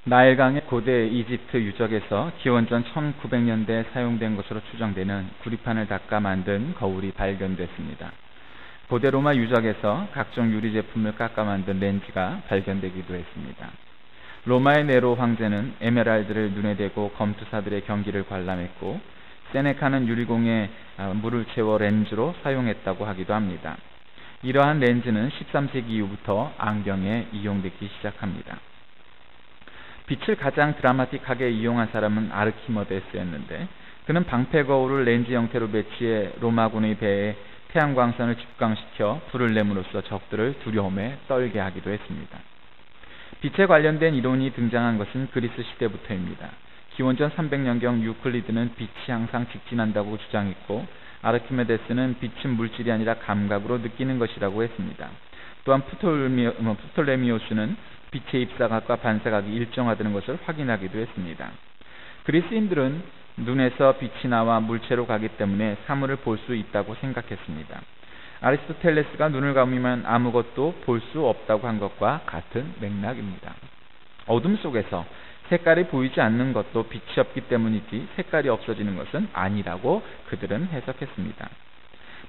나일강의 고대 이집트 유적에서 기원전 1900년대에 사용된 것으로 추정되는 구리판을 닦아 만든 거울이 발견됐습니다. 고대 로마 유적에서 각종 유리 제품을 깎아 만든 렌즈가 발견되기도 했습니다. 로마의 네로 황제는 에메랄드를 눈에 대고 검투사들의 경기를 관람했고, 세네카는 유리공에 물을 채워 렌즈로 사용했다고 하기도 합니다. 이러한 렌즈는 13세기 이후부터 안경에 이용되기 시작합니다. 빛을 가장 드라마틱하게 이용한 사람은 아르키메데스였는데, 그는 방패 거울을 렌즈 형태로 배치해 로마군의 배에 태양광선을 집광시켜 불을 내므로써 적들을 두려움에 떨게 하기도 했습니다. 빛에 관련된 이론이 등장한 것은 그리스 시대부터입니다. 기원전 300년경 유클리드는 빛이 항상 직진한다고 주장했고, 아르키메데스는 빛은 물질이 아니라 감각으로 느끼는 것이라고 했습니다. 또한 프톨레미오스는 빛의 입사각과 반사각이 일정하다는 것을 확인하기도 했습니다. 그리스인들은 눈에서 빛이 나와 물체로 가기 때문에 사물을 볼 수 있다고 생각했습니다. 아리스토텔레스가 눈을 감으면 아무것도 볼 수 없다고 한 것과 같은 맥락입니다. 어둠 속에서 색깔이 보이지 않는 것도 빛이 없기 때문이지 색깔이 없어지는 것은 아니라고 그들은 해석했습니다.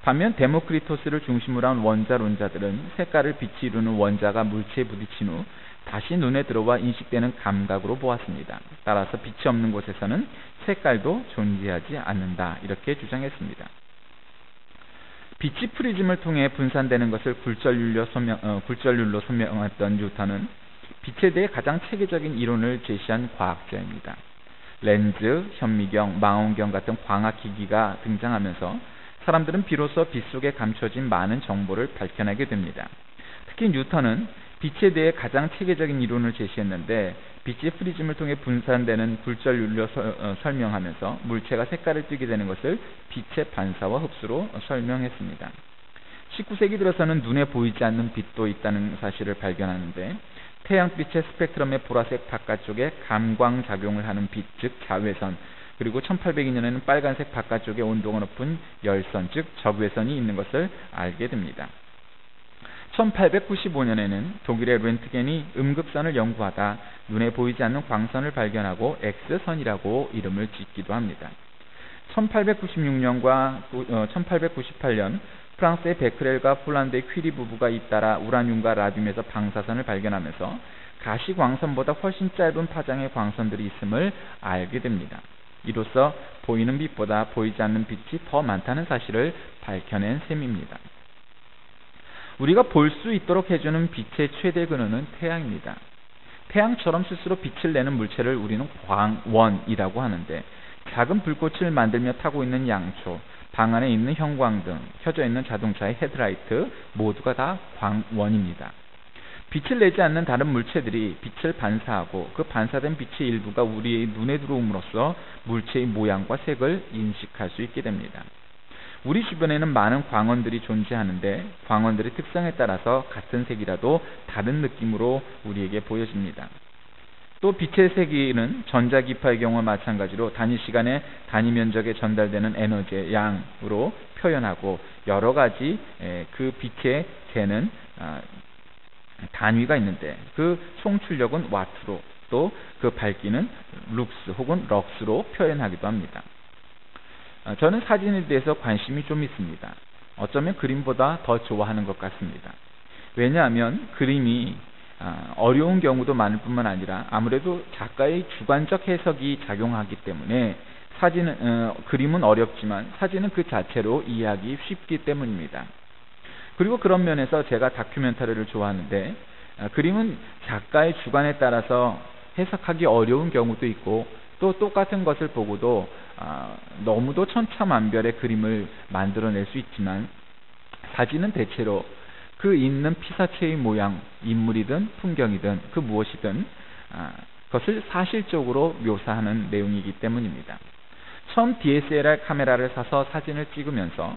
반면 데모크리토스를 중심으로 한 원자론자들은 색깔을 빛이 이루는 원자가 물체에 부딪힌 후 다시 눈에 들어와 인식되는 감각으로 보았습니다. 따라서 빛이 없는 곳에서는 색깔도 존재하지 않는다, 이렇게 주장했습니다. 빛이 프리즘을 통해 분산되는 것을 굴절율로 설명했던 뉴턴은 빛에 대해 가장 체계적인 이론을 제시한 과학자입니다. 렌즈, 현미경, 망원경 같은 광학기기가 등장하면서 사람들은 비로소 빛 속에 감춰진 많은 정보를 발견하게 됩니다. 특히 뉴턴은 빛에 대해 가장 체계적인 이론을 제시했는데, 빛이 프리즘을 통해 분산되는 굴절율로 설명하면서 물체가 색깔을 띠게 되는 것을 빛의 반사와 흡수로 설명했습니다. 19세기 들어서는 눈에 보이지 않는 빛도 있다는 사실을 발견하는데, 태양빛의 스펙트럼의 보라색 바깥쪽에 감광작용을 하는 빛, 즉 자외선, 그리고 1802년에는 빨간색 바깥쪽에 온도가 높은 열선, 즉 적외선이 있는 것을 알게 됩니다. 1895년에는 독일의 렌트겐이 음극선을 연구하다 눈에 보이지 않는 광선을 발견하고 X선이라고 이름을 짓기도 합니다. 1896년과 1898년 프랑스의 베크렐과 폴란드의 퀴리 부부가 잇따라 우라늄과 라듐에서 방사선을 발견하면서 가시광선보다 훨씬 짧은 파장의 광선들이 있음을 알게 됩니다. 이로써 보이는 빛보다 보이지 않는 빛이 더 많다는 사실을 밝혀낸 셈입니다. 우리가 볼 수 있도록 해주는 빛의 최대 근원은 태양입니다. 태양처럼 스스로 빛을 내는 물체를 우리는 광원이라고 하는데, 작은 불꽃을 만들며 타고 있는 양초, 방 안에 있는 형광등, 켜져 있는 자동차의 헤드라이트 모두가 다 광원입니다. 빛을 내지 않는 다른 물체들이 빛을 반사하고 그 반사된 빛의 일부가 우리의 눈에 들어옴으로써 물체의 모양과 색을 인식할 수 있게 됩니다. 우리 주변에는 많은 광원들이 존재하는데, 광원들의 특성에 따라서 같은 색이라도 다른 느낌으로 우리에게 보여집니다. 또 빛의 세기는 전자기파의 경우와 마찬가지로 단위 시간에 단위 면적에 전달되는 에너지의 양으로 표현하고, 여러 가지 그 빛의 재는 단위가 있는데 그 총출력은 와트로, 또 그 밝기는 룩스 혹은 럭스로 표현하기도 합니다. 저는 사진에 대해서 관심이 좀 있습니다. 어쩌면 그림보다 더 좋아하는 것 같습니다. 왜냐하면 그림이 어려운 경우도 많을 뿐만 아니라 아무래도 작가의 주관적 해석이 작용하기 때문에 그림은 어렵지만 사진은 그 자체로 이해하기 쉽기 때문입니다. 그리고 그런 면에서 제가 다큐멘터리를 좋아하는데, 그림은 작가의 주관에 따라서 해석하기 어려운 경우도 있고, 또 똑같은 것을 보고도 너무도 천차만별의 그림을 만들어낼 수 있지만, 사진은 대체로 그 있는 피사체의 모양, 인물이든 풍경이든 그 무엇이든 그것을 사실적으로 묘사하는 내용이기 때문입니다. 처음 DSLR 카메라를 사서 사진을 찍으면서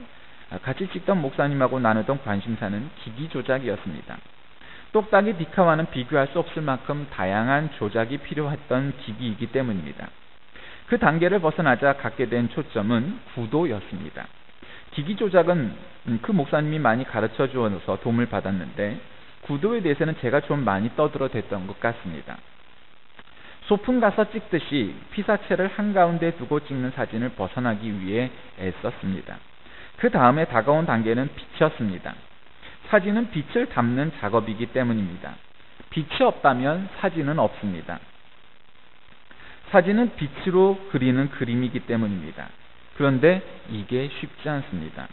같이 찍던 목사님하고 나누던 관심사는 기기 조작이었습니다. 똑딱이 디카와는 비교할 수 없을 만큼 다양한 조작이 필요했던 기기이기 때문입니다. 그 단계를 벗어나자 갖게 된 초점은 구도였습니다. 기기 조작은 그 목사님이 많이 가르쳐 주어서 도움을 받았는데, 구도에 대해서는 제가 좀 많이 떠들어댔던 것 같습니다. 소풍 가서 찍듯이 피사체를 한가운데 두고 찍는 사진을 벗어나기 위해 애썼습니다. 그 다음에 다가온 단계는 빛이었습니다. 사진은 빛을 담는 작업이기 때문입니다. 빛이 없다면 사진은 없습니다. 사진은 빛으로 그리는 그림이기 때문입니다. 그런데 이게 쉽지 않습니다.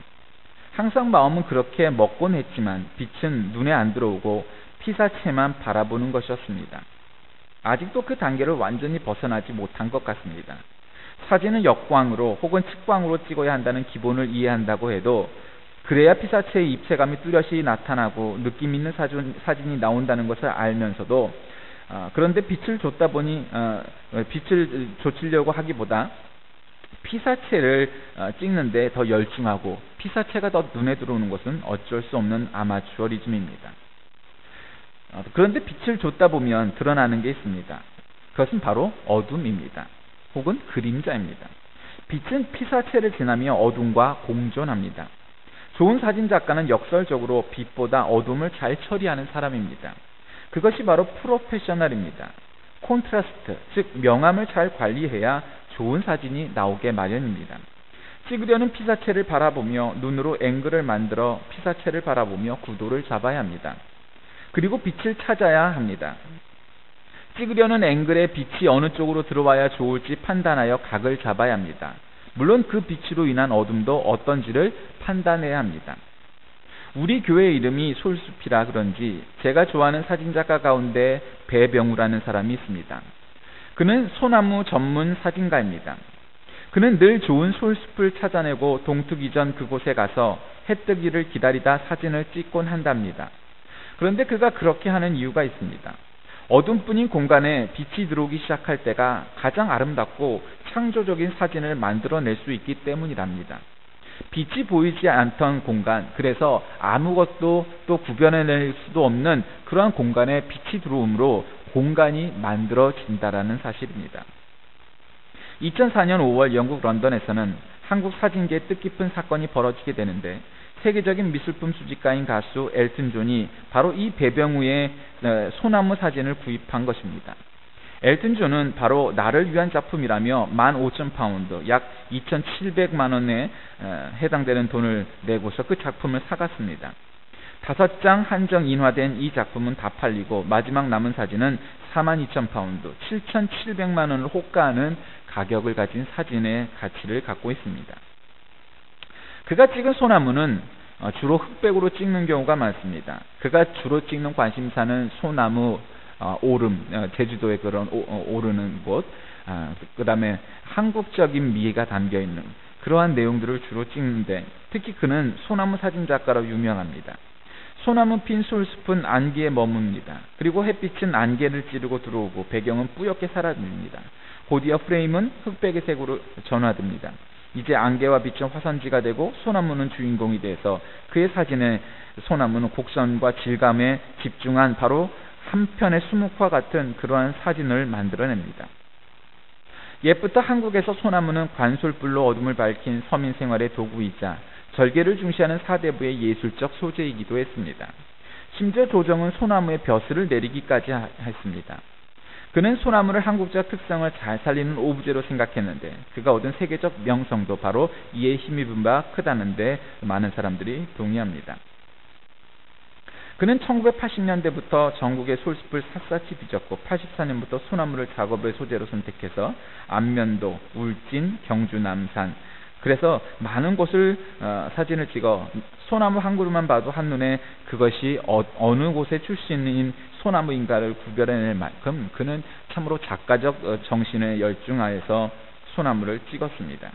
항상 마음은 그렇게 먹곤 했지만 빛은 눈에 안 들어오고 피사체만 바라보는 것이었습니다. 아직도 그 단계를 완전히 벗어나지 못한 것 같습니다. 사진은 역광으로 혹은 측광으로 찍어야 한다는 기본을 이해한다고 해도 그래야 피사체의 입체감이 뚜렷이 나타나고 느낌 있는 사진이 나온다는 것을 알면서도 그런데 빛을 줬다 보니 빛을 좇으려고 하기보다 피사체를 찍는데 더 열중하고 피사체가 더 눈에 들어오는 것은 어쩔 수 없는 아마추어리즘입니다. 그런데 빛을 줬다 보면 드러나는 게 있습니다. 그것은 바로 어둠입니다. 혹은 그림자입니다. 빛은 피사체를 지나며 어둠과 공존합니다. 좋은 사진작가는 역설적으로 빛보다 어둠을 잘 처리하는 사람입니다. 그것이 바로 프로페셔널입니다. 콘트라스트, 즉 명암을 잘 관리해야 좋은 사진이 나오게 마련입니다. 찍으려는 피사체를 바라보며 눈으로 앵글을 만들어 피사체를 바라보며 구도를 잡아야 합니다. 그리고 빛을 찾아야 합니다. 찍으려는 앵글에 빛이 어느 쪽으로 들어와야 좋을지 판단하여 각을 잡아야 합니다. 물론 그 빛으로 인한 어둠도 어떤지를 판단해야 합니다. 우리 교회 이름이 솔숲이라 그런지 제가 좋아하는 사진작가 가운데 배병우라는 사람이 있습니다. 그는 소나무 전문 사진가입니다. 그는 늘 좋은 솔숲을 찾아내고 동트기 전 그곳에 가서 해 뜨기를 기다리다 사진을 찍곤 한답니다. 그런데 그가 그렇게 하는 이유가 있습니다. 어둠뿐인 공간에 빛이 들어오기 시작할 때가 가장 아름답고 창조적인 사진을 만들어낼 수 있기 때문이랍니다. 빛이 보이지 않던 공간, 그래서 아무것도 또 구별해낼 수도 없는 그러한 공간에 빛이 들어오므로 공간이 만들어진다라는 사실입니다. 2004년 5월 영국 런던에서는 한국 사진계에 뜻깊은 사건이 벌어지게 되는데 세계적인 미술품 수집가인 가수 엘튼 존이 바로 이 배병우의 소나무 사진을 구입한 것입니다. 엘튼 존은 바로 나를 위한 작품이라며 15,000파운드, 약 2,700만 원에 해당되는 돈을 내고서 그 작품을 사갔습니다. 5장 한정 인화된 이 작품은 다 팔리고 마지막 남은 사진은 42,000파운드, 7,700만 원을 호가하는 가격을 가진 사진의 가치를 갖고 있습니다. 그가 찍은 소나무는 주로 흑백으로 찍는 경우가 많습니다. 그가 주로 찍는 관심사는 소나무, 오름, 제주도의 그런 오르는 곳, 그 다음에 한국적인 미가 담겨있는 그러한 내용들을 주로 찍는데 특히 그는 소나무 사진작가로 유명합니다. 소나무 핀 솔숲은 안개에 머뭅니다. 그리고 햇빛은 안개를 찌르고 들어오고 배경은 뿌옇게 사라집니다. 곧이어 프레임은 흑백의 색으로 전화됩니다. 이제 안개와 빛은 화선지가 되고 소나무는 주인공이 돼서 그의 사진에 소나무는 곡선과 질감에 집중한 바로 한 편의 수묵화 같은 그러한 사진을 만들어냅니다. 옛부터 한국에서 소나무는 관솔불로 어둠을 밝힌 서민 생활의 도구이자 절개를 중시하는 사대부의 예술적 소재이기도 했습니다. 심지어 조정은 소나무의 벼슬을 내리기까지 했습니다. 그는 소나무를 한국적 특성을 잘 살리는 오브제로 생각했는데 그가 얻은 세계적 명성도 바로 이에 힘입은 바 크다는데 많은 사람들이 동의합니다. 그는 1980년대부터 전국의 솔숲을 샅샅이 뒤졌고 84년부터 소나무를 작업의 소재로 선택해서 안면도, 울진, 경주, 남산 그래서 많은 곳을 사진을 찍어 소나무 한 그루만 봐도 한눈에 그것이 어느 곳의 출신인 소나무인가를 구별해낼 만큼 그는 참으로 작가적 정신에 열중하여서 소나무를 찍었습니다.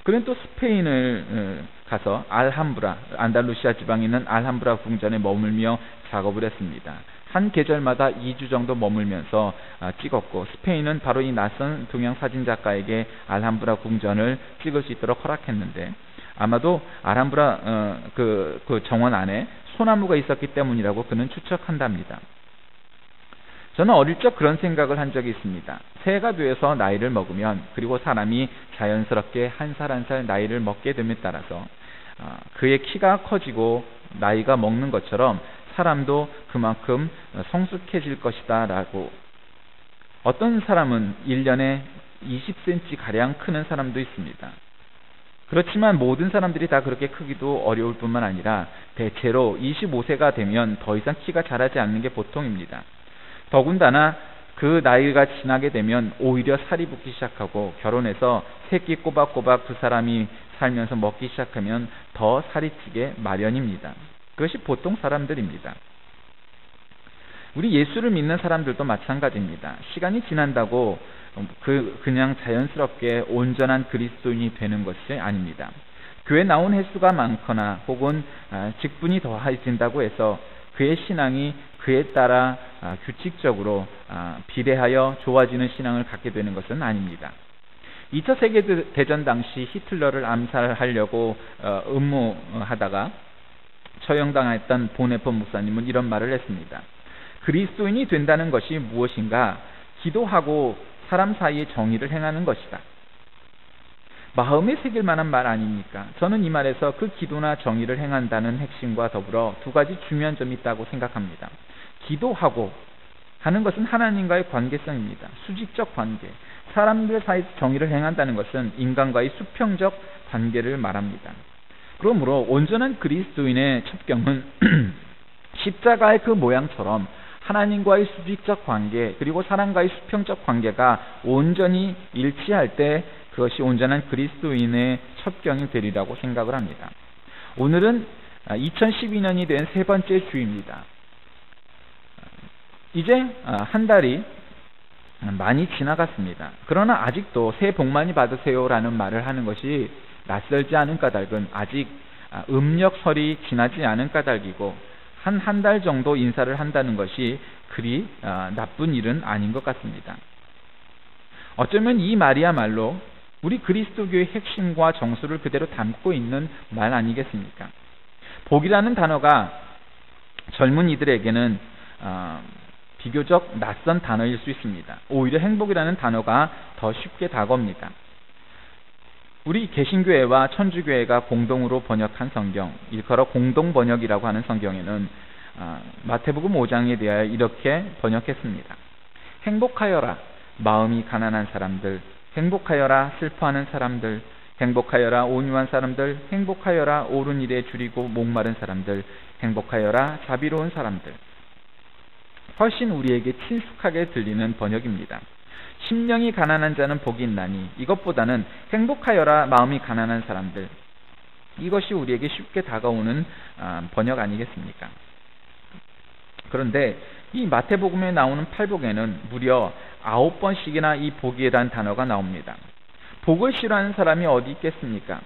그는 또 스페인을 가서 알함브라, 안달루시아 지방에 있는 알함브라 궁전에 머물며 작업을 했습니다. 한 계절마다 2주 정도 머물면서 찍었고 스페인은 바로 이 낯선 동양 사진작가에게 알함브라 궁전을 찍을 수 있도록 허락했는데 아마도 알함브라 그 정원 안에 소나무가 있었기 때문이라고 그는 추측한답니다. 저는 어릴 적 그런 생각을 한 적이 있습니다. 새해가 되어서 나이를 먹으면 그리고 사람이 자연스럽게 한 살 한 살 나이를 먹게 됨에 따라서 그의 키가 커지고 나이가 먹는 것처럼 사람도 그만큼 성숙해질 것이다 라고 어떤 사람은 1년에 20cm 가량 크는 사람도 있습니다. 그렇지만 모든 사람들이 다 그렇게 크기도 어려울 뿐만 아니라 대체로 25세가 되면 더 이상 키가 자라지 않는 게 보통입니다. 더군다나 그 나이가 지나게 되면 오히려 살이 붙기 시작하고 결혼해서 새끼 꼬박꼬박 두 사람이 살면서 먹기 시작하면 더 살이 찌게 마련입니다. 그것이 보통 사람들입니다. 우리 예수를 믿는 사람들도 마찬가지입니다. 시간이 지난다고 그냥 자연스럽게 온전한 그리스도인이 되는 것이 아닙니다. 교회 나온 횟수가 많거나 혹은 직분이 더해진다고 해서 그의 신앙이 그에 따라 규칙적으로 비례하여 좋아지는 신앙을 갖게 되는 것은 아닙니다. 2차 세계대전 당시 히틀러를 암살하려고 음모하다가 처형당했던 보네폰 목사님은 이런 말을 했습니다. 그리스도인이 된다는 것이 무엇인가? 기도하고 사람 사이의 정의를 행하는 것이다. 마음에 새길 만한 말 아닙니까? 저는 이 말에서 그 기도나 정의를 행한다는 핵심과 더불어 두 가지 중요한 점이 있다고 생각합니다. 기도하고 하는 것은 하나님과의 관계성입니다. 수직적 관계. 사람들 사이 정의를 행한다는 것은 인간과의 수평적 관계를 말합니다. 그러므로 온전한 그리스도인의 첩경은 십자가의 그 모양처럼 하나님과의 수직적 관계 그리고 사람과의 수평적 관계가 온전히 일치할 때 그것이 온전한 그리스도인의 첩경이 되리라고 생각을 합니다. 오늘은 2012년이 된 세 번째 주입니다. 이제 한 달이 많이 지나갔습니다. 그러나 아직도 새해 복 많이 받으세요라는 말을 하는 것이 낯설지 않은 까닭은 아직 음력설이 지나지 않은 까닭이고 한 달 정도 인사를 한다는 것이 그리 나쁜 일은 아닌 것 같습니다. 어쩌면 이 말이야말로 우리 그리스도교의 핵심과 정수를 그대로 담고 있는 말 아니겠습니까? 복이라는 단어가 젊은이들에게는 비교적 낯선 단어일 수 있습니다. 오히려 행복이라는 단어가 더 쉽게 다가옵니다. 우리 개신교회와 천주교회가 공동으로 번역한 성경, 일컬어 공동번역이라고 하는 성경에는 마태복음 5장에 대하여 이렇게 번역했습니다. 행복하여라 마음이 가난한 사람들, 행복하여라 슬퍼하는 사람들, 행복하여라 온유한 사람들, 행복하여라 옳은 일에 줄이고 목마른 사람들, 행복하여라 자비로운 사람들. 훨씬 우리에게 친숙하게 들리는 번역입니다. 심령이 가난한 자는 복이 있나니, 이것보다는 행복하여라 마음이 가난한 사람들, 이것이 우리에게 쉽게 다가오는 번역 아니겠습니까? 그런데 이 마태복음에 나오는 팔복에는 무려 9번씩이나 이 복이라는 단어가 나옵니다. 복을 싫어하는 사람이 어디 있겠습니까?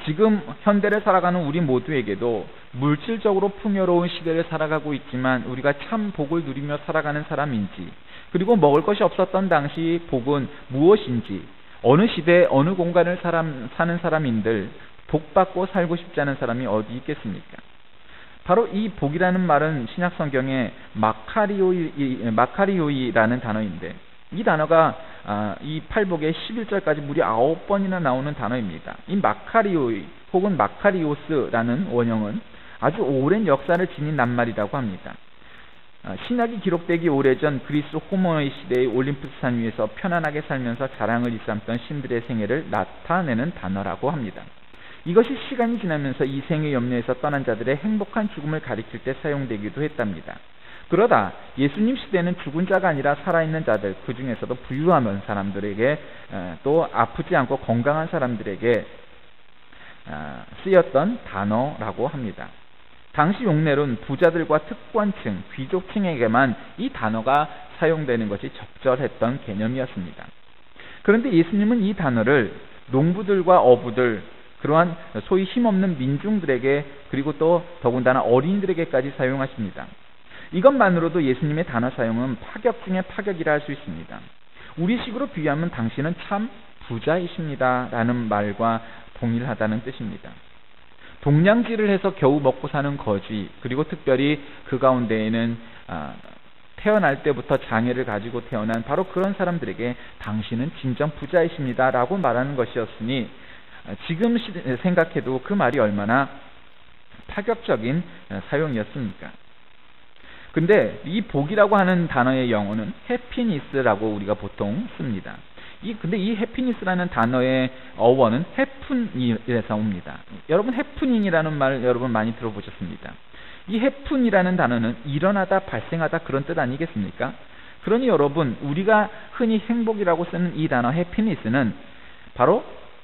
지금 현대를 살아가는 우리 모두에게도 물질적으로 풍요로운 시대를 살아가고 있지만 우리가 참 복을 누리며 살아가는 사람인지, 그리고 먹을 것이 없었던 당시 복은 무엇인지, 어느 시대 어느 공간을 사는 사람인들 복받고 살고 싶지 않은 사람이 어디 있겠습니까? 바로 이 복이라는 말은 신약 성경에 마카리오이라는 단어인데, 이 단어가 이 팔복의 11절까지 무려 9번이나 나오는 단어입니다. 이 마카리오이 혹은 마카리오스라는 원형은 아주 오랜 역사를 지닌 낱말이라고 합니다. 신약이 기록되기 오래전 그리스 호모의 시대의 올림푸스 산 위에서 편안하게 살면서 자랑을 일삼던 신들의 생애를 나타내는 단어라고 합니다. 이것이 시간이 지나면서 이 생의 염려에서 떠난 자들의 행복한 죽음을 가리킬 때 사용되기도 했답니다. 그러다 예수님 시대는 죽은 자가 아니라 살아있는 자들, 그 중에서도 부유한 사람들에게, 또 아프지 않고 건강한 사람들에게 쓰였던 단어라고 합니다. 당시 용례론 부자들과 특권층, 귀족층에게만 이 단어가 사용되는 것이 적절했던 개념이었습니다. 그런데 예수님은 이 단어를 농부들과 어부들, 그러한 소위 힘없는 민중들에게, 그리고 또 더군다나 어린이들에게까지 사용하십니다. 이것만으로도 예수님의 단어 사용은 파격 중에 파격이라 할 수 있습니다. 우리식으로 비유하면 당신은 참 부자이십니다 라는 말과 동일하다는 뜻입니다. 동량질을 해서 겨우 먹고 사는 거지, 그리고 특별히 그 가운데에는 태어날 때부터 장애를 가지고 태어난 바로 그런 사람들에게 당신은 진정 부자이십니다 라고 말하는 것이었으니, 지금 생각해도 그 말이 얼마나 파격적인 사용이었습니까? 근데 이 복이라고 하는 단어의 영어는 해피니스라고 우리가 보통 씁니다. 근데 이 해피니스라는 단어의 어원은 해픈이에서 옵니다. 여러분 해프닝이라는 말 여러분 많이 들어보셨습니다. 이 해픈이라는 단어는 일어나다, 발생하다 그런 뜻 아니겠습니까? 그러니 여러분 우리가 흔히 행복이라고 쓰는 이 단어 해피니스는 바로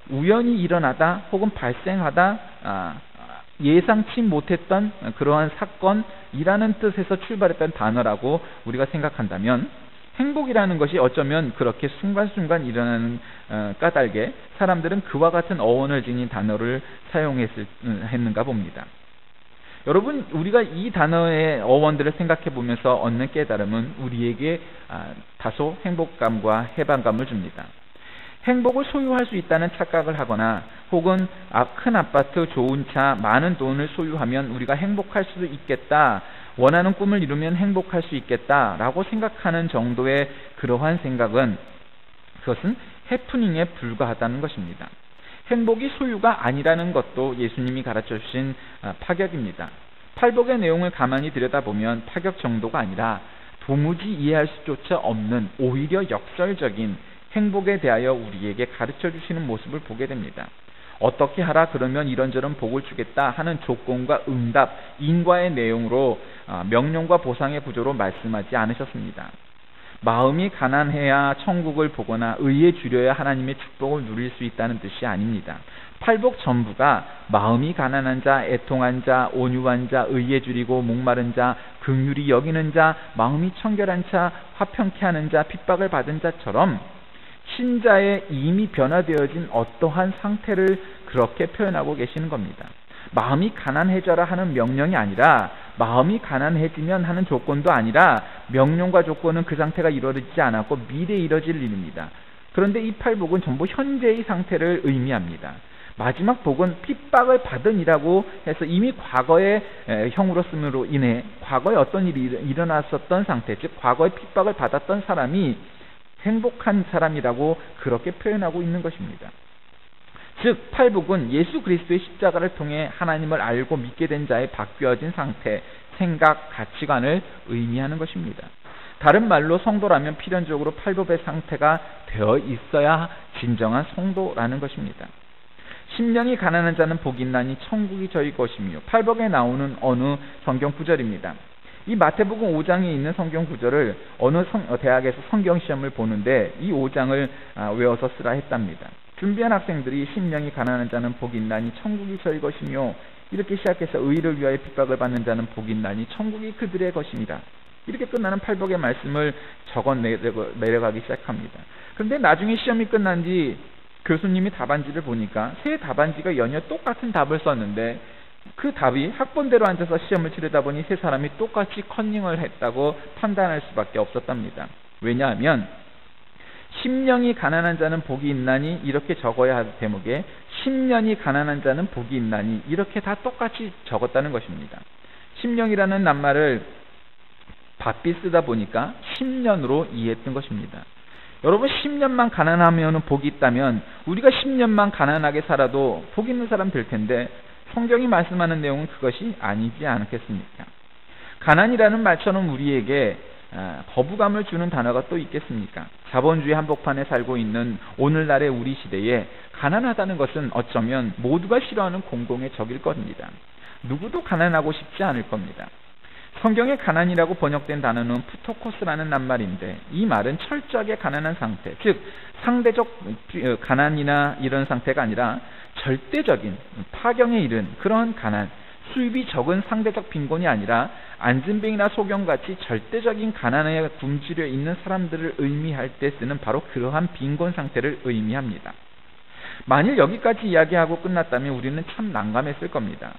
우연히 일어나다 혹은 발생하다 예상치 못했던 그러한 사건이라는 뜻에서 출발했던 단어라고 우리가 생각한다면 행복이라는 것이 어쩌면 그렇게 순간순간 일어나는 까닭에 사람들은 그와 같은 어원을 지닌 단어를 사용했는가 봅니다. 여러분 우리가 이 단어의 어원들을 생각해 보면서 얻는 깨달음은 우리에게 다소 행복감과 해방감을 줍니다. 행복을 소유할 수 있다는 착각을 하거나 혹은 큰 아파트, 좋은 차, 많은 돈을 소유하면 우리가 행복할 수도 있겠다, 원하는 꿈을 이루면 행복할 수 있겠다 라고 생각하는 정도의 그러한 생각은 그것은 해프닝에 불과하다는 것입니다. 행복이 소유가 아니라는 것도 예수님이 가르쳐 주신 파격입니다. 팔복의 내용을 가만히 들여다보면 파격 정도가 아니라 도무지 이해할 수조차 없는 오히려 역설적인 행복에 대하여 우리에게 가르쳐 주시는 모습을 보게 됩니다. 어떻게 하라 그러면 이런저런 복을 주겠다 하는 조건과 응답, 인과의 내용으로 명령과 보상의 구조로 말씀하지 않으셨습니다. 마음이 가난해야 천국을 보거나 의에 주려야 하나님의 축복을 누릴 수 있다는 뜻이 아닙니다. 팔복 전부가 마음이 가난한 자, 애통한 자, 온유한 자, 의에 주리고 목마른 자, 긍휼히 여기는 자, 마음이 청결한 자, 화평케 하는 자, 핍박을 받은 자처럼 신자의 이미 변화되어진 어떠한 상태를 그렇게 표현하고 계시는 겁니다. 마음이 가난해져라 하는 명령이 아니라 마음이 가난해지면 하는 조건도 아니라 명령과 조건은 그 상태가 이루어지지 않았고 미래에 이뤄질 일입니다. 그런데 이 팔복은 전부 현재의 상태를 의미합니다. 마지막 복은 핍박을 받은이라고 해서 이미 과거의 형으로 쓰므로 인해 과거에 어떤 일이 일어났었던 상태, 즉 과거에 핍박을 받았던 사람이 행복한 사람이라고 그렇게 표현하고 있는 것입니다. 즉 팔복은 예수 그리스도의 십자가를 통해 하나님을 알고 믿게 된 자의 바뀌어진 상태, 생각, 가치관을 의미하는 것입니다. 다른 말로 성도라면 필연적으로 팔복의 상태가 되어 있어야 진정한 성도라는 것입니다. 심령이 가난한 자는 복이 있나니 천국이 저희 것이며, 팔복에 나오는 어느 성경 구절입니다. 이 마태복음 5장에 있는 성경 구절을 어느 대학에서 성경 시험을 보는데 이 5장을 외워서 쓰라 했답니다. 준비한 학생들이 심령이 가난한 자는 복이 있나니 천국이 저희 것이며, 이렇게 시작해서 의를 위하여 핍박을 받는 자는 복이 있나니 천국이 그들의 것입니다. 이렇게 끝나는 팔복의 말씀을 적어 내려가기 시작합니다. 그런데 나중에 시험이 끝난 뒤 교수님이 답안지를 보니까 세 답안지가 연이어 똑같은 답을 썼는데 그 답이 학번대로 앉아서 시험을 치르다 보니 세 사람이 똑같이 컨닝을 했다고 판단할 수밖에 없었답니다. 왜냐하면 심령이 가난한 자는 복이 있나니 이렇게 적어야 할 대목에 심년이 가난한 자는 복이 있나니 이렇게 다 똑같이 적었다는 것입니다. 심령이라는 낱말을 바삐 쓰다 보니까 10년으로 이해했던 것입니다. 여러분 10년만 가난하면 복이 있다면 우리가 10년만 가난하게 살아도 복 있는 사람 될 텐데 성경이 말씀하는 내용은 그것이 아니지 않겠습니까? 가난이라는 말처럼 우리에게 거부감을 주는 단어가 또 있겠습니까? 자본주의 한복판에 살고 있는 오늘날의 우리 시대에 가난하다는 것은 어쩌면 모두가 싫어하는 공공의 적일 겁니다. 누구도 가난하고 싶지 않을 겁니다. 성경의 가난이라고 번역된 단어는 푸토코스라는 낱말인데 이 말은 철저하게 가난한 상태, 즉 상대적 가난이나 이런 상태가 아니라 절대적인 파경에 이른 그런 가난, 수입이 적은 상대적 빈곤이 아니라 안진뱅이나 소경같이 절대적인 가난에 굶주려 있는 사람들을 의미할 때 쓰는 바로 그러한 빈곤 상태를 의미합니다. 만일 여기까지 이야기하고 끝났다면 우리는 참 난감했을 겁니다.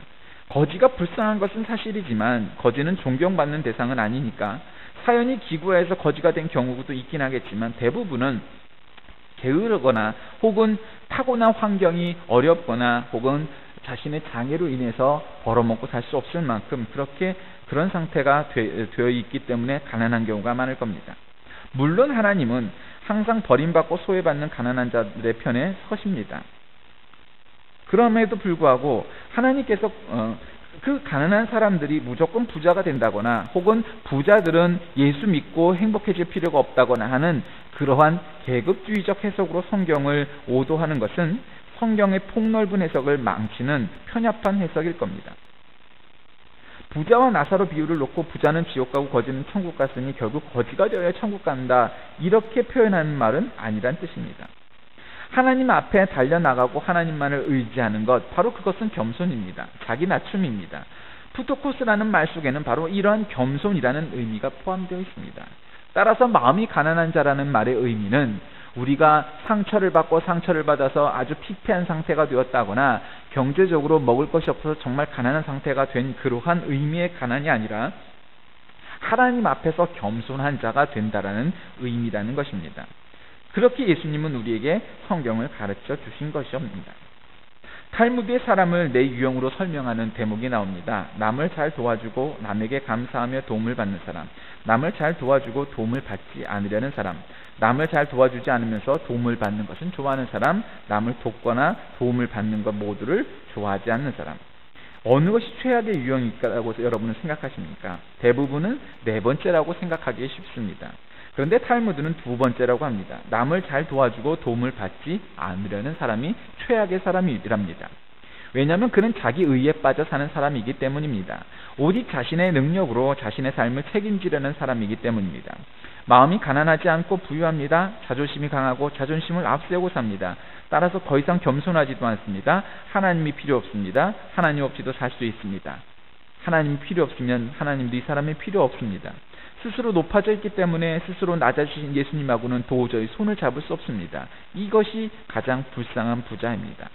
거지가 불쌍한 것은 사실이지만 거지는 존경받는 대상은 아니니까 사연이 기구해서 거지가 된 경우도 있긴 하겠지만 대부분은 게으르거나 혹은 타고난 환경이 어렵거나 혹은 자신의 장애로 인해서 벌어먹고 살 수 없을 만큼 그런 상태가 되어 있기 때문에 가난한 경우가 많을 겁니다. 물론 하나님은 항상 버림받고 소외받는 가난한 자들의 편에 서십니다. 그럼에도 불구하고 하나님께서 그 가난한 사람들이 무조건 부자가 된다거나 혹은 부자들은 예수 믿고 행복해질 필요가 없다거나 하는 그러한 계급주의적 해석으로 성경을 오도하는 것은 성경의 폭넓은 해석을 망치는 편협한 해석일 겁니다. 부자와 나사로 비유를 놓고 부자는 지옥 가고 거지는 천국 갔으니 결국 거지가 되어야 천국 간다, 이렇게 표현하는 말은 아니란 뜻입니다. 하나님 앞에 달려나가고 하나님만을 의지하는 것, 바로 그것은 겸손입니다. 자기 낮춤입니다. 푸토코스라는 말 속에는 바로 이러한 겸손이라는 의미가 포함되어 있습니다. 따라서 마음이 가난한 자라는 말의 의미는 우리가 상처를 받고 상처를 받아서 아주 피폐한 상태가 되었다거나 경제적으로 먹을 것이 없어서 정말 가난한 상태가 된 그러한 의미의 가난이 아니라 하나님 앞에서 겸손한 자가 된다라는 의미라는 것입니다. 그렇게 예수님은 우리에게 성경을 가르쳐 주신 것이옵니다. 탈무드의 사람을 내 유형으로 설명하는 대목이 나옵니다. 남을 잘 도와주고 남에게 감사하며 도움을 받는 사람, 남을 잘 도와주고 도움을 받지 않으려는 사람, 남을 잘 도와주지 않으면서 도움을 받는 것은 좋아하는 사람, 남을 돕거나 도움을 받는 것 모두를 좋아하지 않는 사람. 어느 것이 최악의 유형일까라고 여러분은 생각하십니까? 대부분은 네 번째라고 생각하기 쉽습니다. 그런데 탈무드는 두 번째라고 합니다. 남을 잘 도와주고 도움을 받지 않으려는 사람이 최악의 사람이랍니다. 왜냐하면 그는 자기 의에 빠져 사는 사람이기 때문입니다. 오직 자신의 능력으로 자신의 삶을 책임지려는 사람이기 때문입니다. 마음이 가난하지 않고 부유합니다. 자존심이 강하고 자존심을 앞세우고 삽니다. 따라서 더 이상 겸손하지도 않습니다. 하나님이 필요 없습니다. 하나님 없이도 살 수 있습니다. 하나님이 필요 없으면 하나님도 이 사람이 필요 없습니다. 스스로 높아져 있기 때문에 스스로 낮아지신 예수님하고는 도저히 손을 잡을 수 없습니다. 이것이 가장 불쌍한 부자입니다.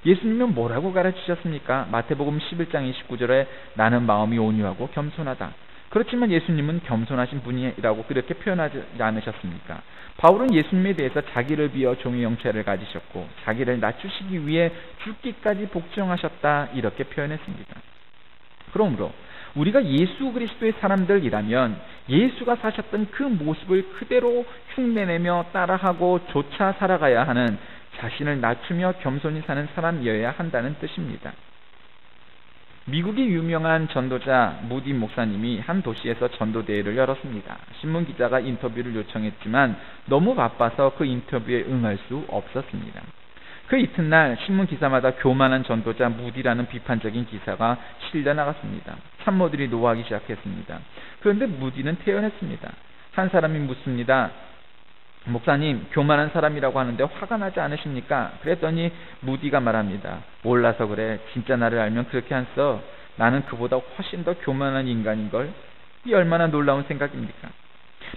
예수님은 뭐라고 가르치셨습니까? 마태복음 11장 29절에 나는 마음이 온유하고 겸손하다. 그렇지만 예수님은 겸손하신 분이라고 그렇게 표현하지 않으셨습니까? 바울은 예수님에 대해서 자기를 비어 종의 형체를 가지셨고 자기를 낮추시기 위해 죽기까지 복종하셨다, 이렇게 표현했습니다. 그러므로 우리가 예수 그리스도의 사람들이라면 예수가 사셨던 그 모습을 그대로 흉내내며 따라하고 조차 살아가야 하는, 자신을 낮추며 겸손히 사는 사람이어야 한다는 뜻입니다. 미국의 유명한 전도자 무디 목사님이 한 도시에서 전도대회를 열었습니다. 신문기자가 인터뷰를 요청했지만 너무 바빠서 그 인터뷰에 응할 수 없었습니다. 그 이튿날 신문기사마다 교만한 전도자 무디라는 비판적인 기사가 실려나갔습니다. 참모들이 노하기 시작했습니다. 그런데 무디는 태연했습니다. 한 사람이 묻습니다. 목사님, 교만한 사람이라고 하는데 화가 나지 않으십니까? 그랬더니 무디가 말합니다. 몰라서 그래. 진짜 나를 알면 그렇게 안 써. 나는 그보다 훨씬 더 교만한 인간인걸. 이 얼마나 놀라운 생각입니까?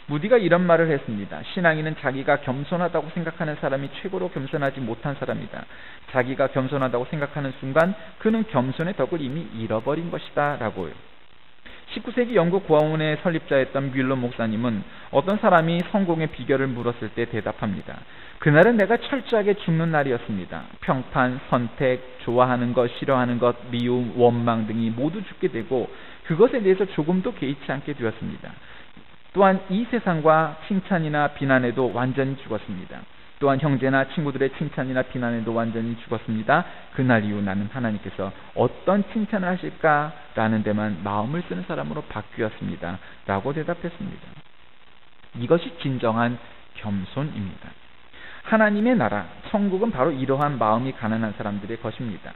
무디가 이런 말을 했습니다. 신앙인은 자기가 겸손하다고 생각하는 사람이 최고로 겸손하지 못한 사람이다. 자기가 겸손하다고 생각하는 순간 그는 겸손의 덕을 이미 잃어버린 것이다 라고요. 19세기 영국 고아원의 설립자였던 뮬러 목사님은 어떤 사람이 성공의 비결을 물었을 때 대답합니다. 그날은 내가 철저하게 죽는 날이었습니다. 평판, 선택, 좋아하는 것, 싫어하는 것, 미움, 원망 등이 모두 죽게 되고 그것에 대해서 조금도 개의치 않게 되었습니다. 또한 이 세상과 칭찬이나 비난에도 완전히 죽었습니다. 또한 형제나 친구들의 칭찬이나 비난에도 완전히 죽었습니다. 그날 이후 나는 하나님께서 어떤 칭찬을 하실까라는 데만 마음을 쓰는 사람으로 바뀌었습니다. 라고 대답했습니다. 이것이 진정한 겸손입니다. 하나님의 나라, 천국은 바로 이러한 마음이 가난한 사람들의 것입니다.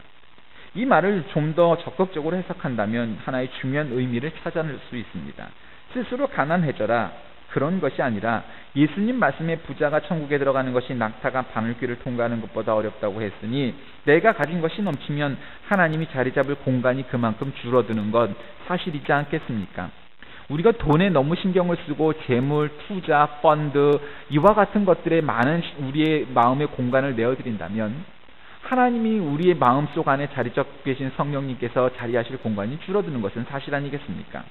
이 말을 좀 더 적극적으로 해석한다면 하나의 중요한 의미를 찾아낼 수 있습니다. 스스로 가난해져라, 그런 것이 아니라 예수님 말씀에 부자가 천국에 들어가는 것이 낙타가 바늘귀를 통과하는 것보다 어렵다고 했으니 내가 가진 것이 넘치면 하나님이 자리 잡을 공간이 그만큼 줄어드는 것 사실이지 않겠습니까? 우리가 돈에 너무 신경을 쓰고 재물, 투자, 펀드 이와 같은 것들에 많은 우리의 마음의 공간을 내어드린다면 하나님이 우리의 마음속 안에 자리 잡고 계신 성령님께서 자리하실 공간이 줄어드는 것은 사실 아니겠습니까?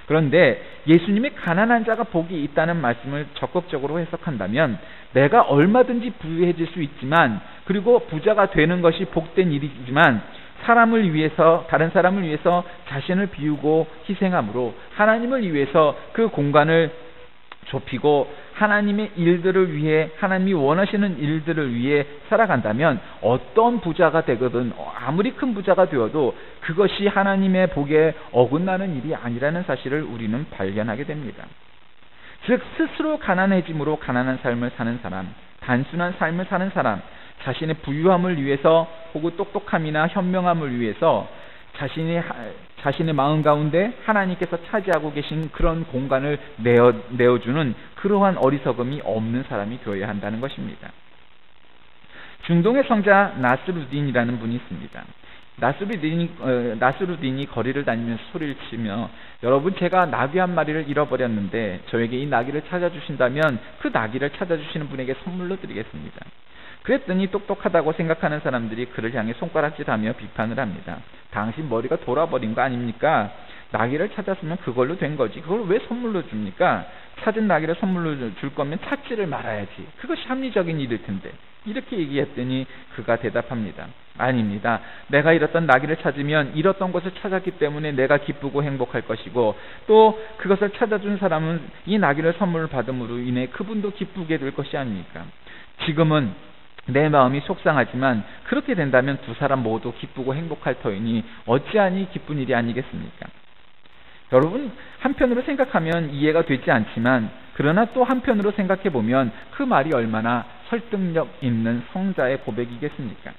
그런데 예수님의 가난한 자가 복이 있다는 말씀을 적극적으로 해석한다면 내가 얼마든지 부유해질 수 있지만, 그리고 부자가 되는 것이 복된 일이지만 사람을 위해서, 다른 사람을 위해서 자신을 비우고 희생함으로 하나님을 위해서 그 공간을 좁히고 하나님의 일들을 위해, 하나님이 원하시는 일들을 위해 살아간다면 어떤 부자가 되거든 아무리 큰 부자가 되어도 그것이 하나님의 복에 어긋나는 일이 아니라는 사실을 우리는 발견하게 됩니다. 즉 스스로 가난해짐으로 가난한 삶을 사는 사람, 단순한 삶을 사는 사람, 자신의 부유함을 위해서 혹은 똑똑함이나 현명함을 위해서 자신의 마음 가운데 하나님께서 차지하고 계신 그런 공간을 내어주는 그러한 어리석음이 없는 사람이 되어야 한다는 것입니다. 중동의 성자 나스루딘이라는 분이 있습니다. 나스루딘이 거리를 다니면서 소리를 치며, 여러분, 제가 나귀 한 마리를 잃어버렸는데 저에게 이 나귀를 찾아주신다면 그 나귀를 찾아주시는 분에게 선물로 드리겠습니다. 그랬더니 똑똑하다고 생각하는 사람들이 그를 향해 손가락질하며 비판을 합니다. 당신 머리가 돌아버린 거 아닙니까? 나귀를 찾았으면 그걸로 된 거지. 그걸 왜 선물로 줍니까? 찾은 나귀를 선물로 줄 거면 찾지를 말아야지. 그것이 합리적인 일일 텐데. 이렇게 얘기했더니 그가 대답합니다. 아닙니다. 내가 잃었던 나귀를 찾으면 잃었던 것을 찾았기 때문에 내가 기쁘고 행복할 것이고, 또 그것을 찾아준 사람은 이 나귀를 선물을 받음으로 인해 그분도 기쁘게 될 것이 아닙니까? 지금은 내 마음이 속상하지만 그렇게 된다면 두 사람 모두 기쁘고 행복할 터이니 어찌하니 기쁜 일이 아니겠습니까? 여러분, 한편으로 생각하면 이해가 되지 않지만, 그러나 또 한편으로 생각해 보면 그 말이 얼마나 설득력 있는 성자의 고백이겠습니까?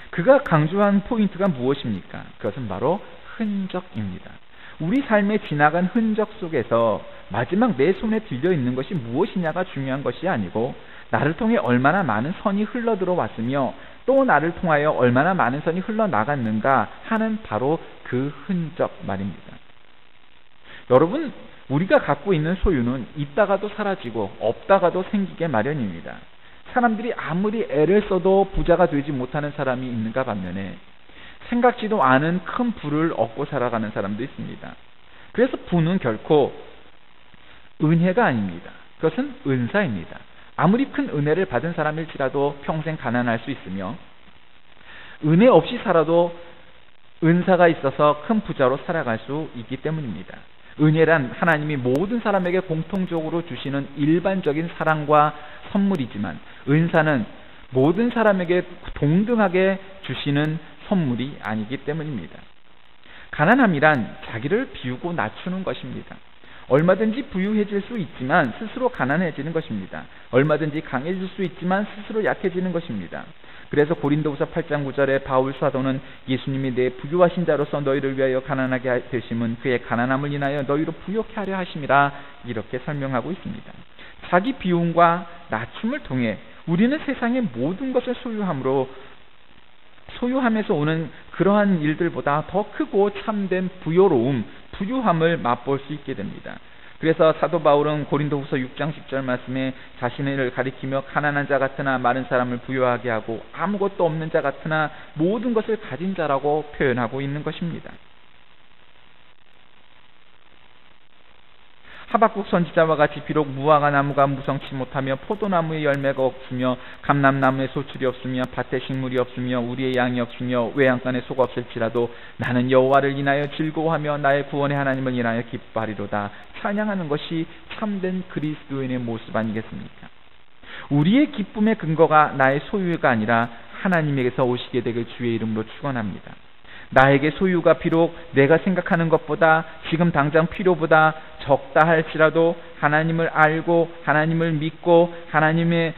그가 강조한 포인트가 무엇입니까? 그것은 바로 흔적입니다. 우리 삶에 지나간 흔적 속에서 마지막 내 손에 들려 있는 것이 무엇이냐가 중요한 것이 아니고, 나를 통해 얼마나 많은 선이 흘러들어왔으며 또 나를 통하여 얼마나 많은 선이 흘러나갔는가 하는 바로 그 흔적 말입니다. 여러분, 우리가 갖고 있는 소유는 있다가도 사라지고 없다가도 생기게 마련입니다. 사람들이 아무리 애를 써도 부자가 되지 못하는 사람이 있는가 반면에 생각지도 않은 큰 부를 얻고 살아가는 사람도 있습니다. 그래서 부는 결코 은혜가 아닙니다. 그것은 은사입니다. 아무리 큰 은혜를 받은 사람일지라도 평생 가난할 수 있으며, 은혜 없이 살아도 은사가 있어서 큰 부자로 살아갈 수 있기 때문입니다. 은혜란 하나님이 모든 사람에게 공통적으로 주시는 일반적인 사랑과 선물이지만, 은사는 모든 사람에게 동등하게 주시는 선물이 아니기 때문입니다. 가난함이란 자기를 비우고 낮추는 것입니다. 얼마든지 부유해질 수 있지만 스스로 가난해지는 것입니다. 얼마든지 강해질 수 있지만 스스로 약해지는 것입니다. 그래서 고린도후서 8장 9절에 바울 사도는 예수님이 내 부유하신 자로서 너희를 위하여 가난하게 되심은 그의 가난함을 인하여 너희로 부욕케 하려 하심이라, 이렇게 설명하고 있습니다. 자기 비움과 낮춤을 통해 우리는 세상의 모든 것을 소유함에서 오는 그러한 일들보다 더 크고 참된 부유로움, 부유함을 맛볼 수 있게 됩니다. 그래서 사도 바울은 고린도후서 6장 10절 말씀에 자신을 가리키며 가난한 자 같으나 많은 사람을 부유하게 하고 아무것도 없는 자 같으나 모든 것을 가진 자라고 표현하고 있는 것입니다. 하박국 선지자와 같이 비록 무화과 나무가 무성치 못하며 포도나무의 열매가 없으며 감람나무에 소출이 없으며 밭에 식물이 없으며 우리의 양이 없으며 외양간에 소가 없을지라도 나는 여호와를 인하여 즐거워하며 나의 구원의 하나님을 인하여 기뻐하리로다. 찬양하는 것이 참된 그리스도인의 모습 아니겠습니까? 우리의 기쁨의 근거가 나의 소유가 아니라 하나님에게서 오시게 되길 주의 이름으로 축원합니다. 나에게 소유가 비록 내가 생각하는 것보다 지금 당장 필요보다 적다 할지라도 하나님을 알고 하나님을 믿고 하나님의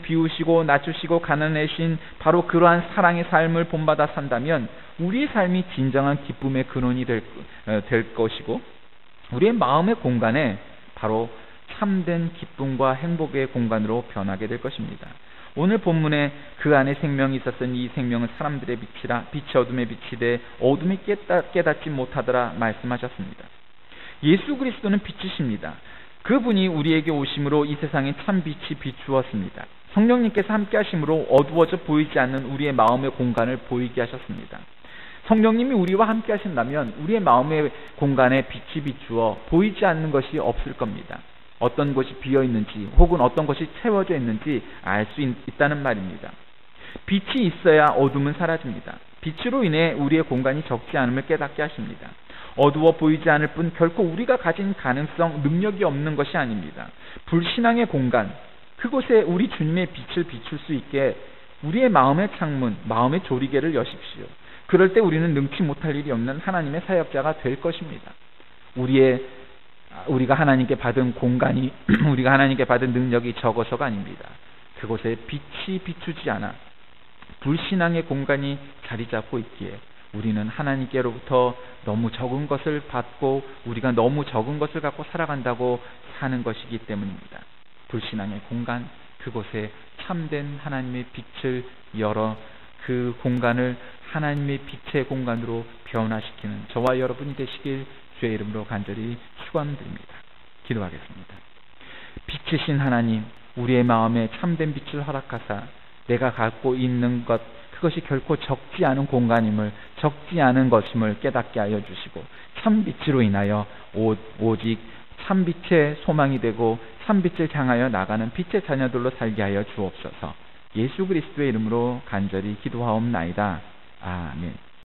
비우시고 낮추시고 가난하신 바로 그러한 사랑의 삶을 본받아 산다면 우리의 삶이 진정한 기쁨의 근원이 될 것이고, 우리의 마음의 공간에 바로 참된 기쁨과 행복의 공간으로 변하게 될 것입니다. 오늘 본문에 그 안에 생명이 있었으니 이 생명은 사람들의 빛이라, 빛이 어둠에 비치되 어둠이 깨닫지 못하더라 말씀하셨습니다. 예수 그리스도는 빛이십니다. 그분이 우리에게 오심으로 이 세상에 참 빛이 비추었습니다. 성령님께서 함께 하심으로 어두워져 보이지 않는 우리의 마음의 공간을 보이게 하셨습니다. 성령님이 우리와 함께 하신다면 우리의 마음의 공간에 빛이 비추어 보이지 않는 것이 없을 겁니다. 어떤 것이 비어 있는지 혹은 어떤 것이 채워져 있는지 알 수 있다는 말입니다. 빛이 있어야 어둠은 사라집니다. 빛으로 인해 우리의 공간이 적지 않음을 깨닫게 하십니다. 어두워 보이지 않을 뿐 결코 우리가 가진 가능성, 능력이 없는 것이 아닙니다. 불신앙의 공간, 그곳에 우리 주님의 빛을 비출 수 있게 우리의 마음의 창문, 마음의 조리개를 여십시오. 그럴 때 우리는 능치 못할 일이 없는 하나님의 사역자가 될 것입니다. 우리가 하나님께 받은 공간이 우리가 하나님께 받은 능력이 적어서가 아닙니다. 그곳에 빛이 비추지 않아 불신앙의 공간이 자리 잡고 있기에 우리는 하나님께로부터 너무 적은 것을 받고 우리가 너무 적은 것을 갖고 살아간다고 사는 것이기 때문입니다. 불신앙의 공간, 그곳에 참된 하나님의 빛을 열어 그 공간을 하나님의 빛의 공간으로 변화시키는 저와 여러분이 되시길 주의 이름으로 간절히 축원드립니다. 기도하겠습니다. 빛이신 하나님, 우리의 마음에 참된 빛을 허락하사 내가 갖고 있는 것, 그것이 결코 적지 않은 공간임을, 적지 않은 것임을 깨닫게 하여 주시고 참빛으로 인하여 오직 참빛의 소망이 되고 참빛을 향하여 나가는 빛의 자녀들로 살게 하여 주옵소서. 예수 그리스도의 이름으로 간절히 기도하옵나이다. 아멘.